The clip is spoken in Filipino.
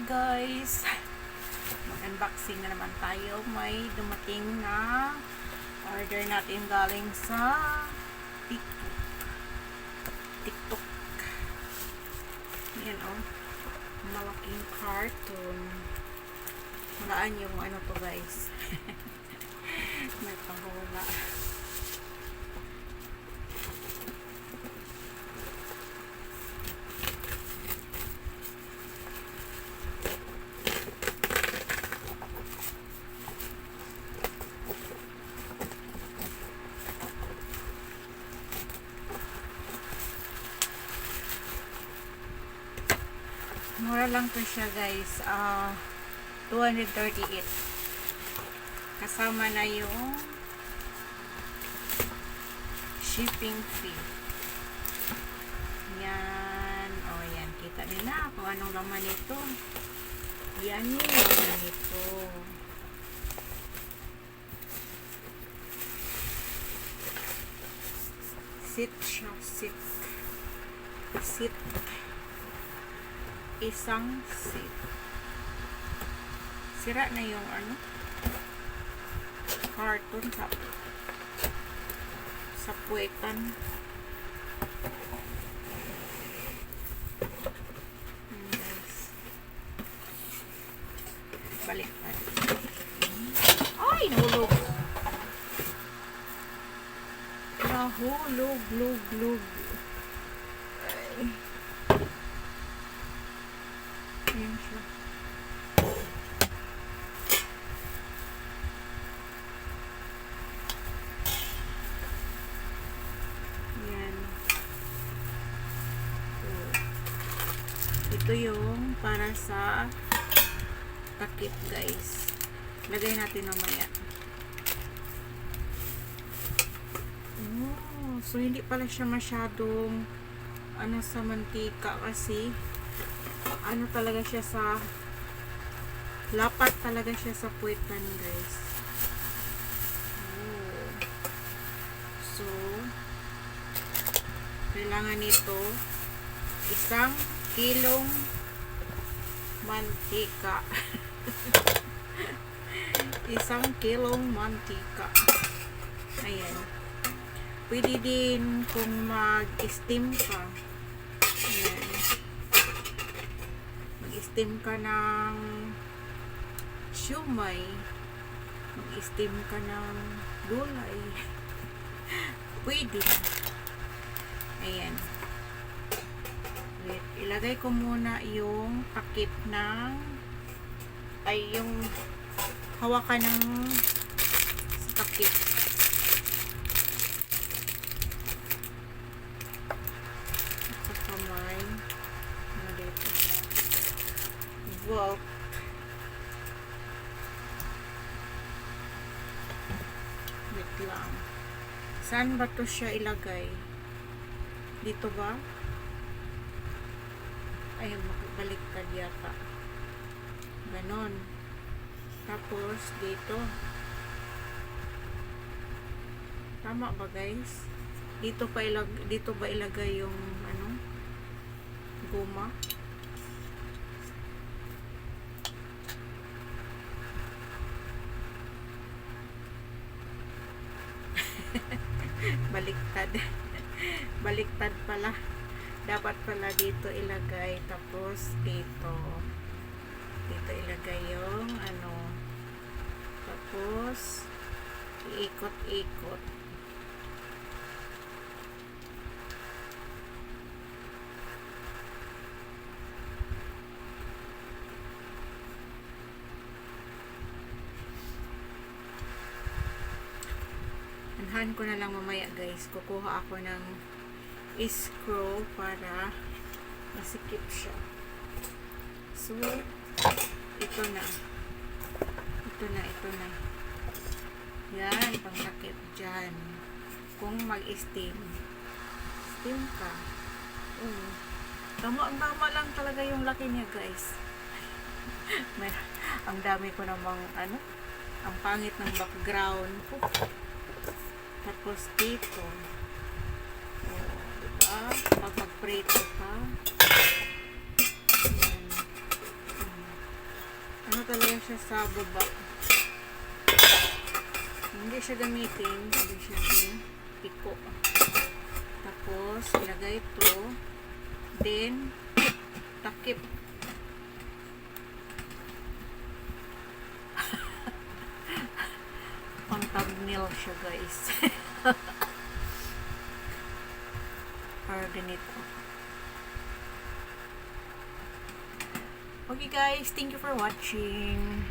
guys, mag-unboxing na naman tayo. May dumating na order natin galing sa TikTok. Yan oh, malaking carton. Walaan yung ano to guys. May pahula. Mura lang to siya guys, 238 kasama na yung shipping fee. Yan, oh yan, kita nila kung anong laman nito. Yan yung laman nito. Sit siya, sit isang seat. Sira na yung ano carton sa puwetan. Guys, balik na. Ay, nahulog. Nahulog. Ay. Ayan siya. Ayan. Ito yung para sa takip guys. Lagay natin mamaya. Oh, so hindi pala siya masyadong ano sa mantika kasi ano talaga siya sa lapat talaga siya sa puwetan guys. Oh. So kailangan nito 1 kilong mantika. 1 kilong mantika. Ayan. Pwede din kung mag-steam ka. Ayan. Mag-steam ka ng siumay. Mag-steam ka ng gulay. Pwede. Ayan. Wait, ilagay ko muna yung takip ng yung hawakan ng takip. Sa kamay. Ano dito? Wow. Wait lang. Saan ba to siya ilagay? Dito ba? Ay, makibaliktad yata. Ganon. Tapos, dito. Tama ba guys? Dito ba ilagay yung ano? Guma? Baliktad pala. Dapat pala dito ilagay, tapos dito ilagay yung ano, tapos iikot-ikot. Anhan ko na lang mamaya guys. Kukuha ako ng screw para masikip siya. So, ito na. Yan, pangtakip dyan. Kung mag-steam. Steam ka. Tama lang talaga yung laki niya guys. Ang dami ko namang ano, ang pangit ng background. Tapos dito. Diba? Pag mag-prito ka. Ayan. siya sa baba. Hindi siya gamitin, hindi siya piko. Tapos, ilagay ito. Then, takip. Pang thumbnail siya, guys. Or ganito. Okay guys, thank you for watching.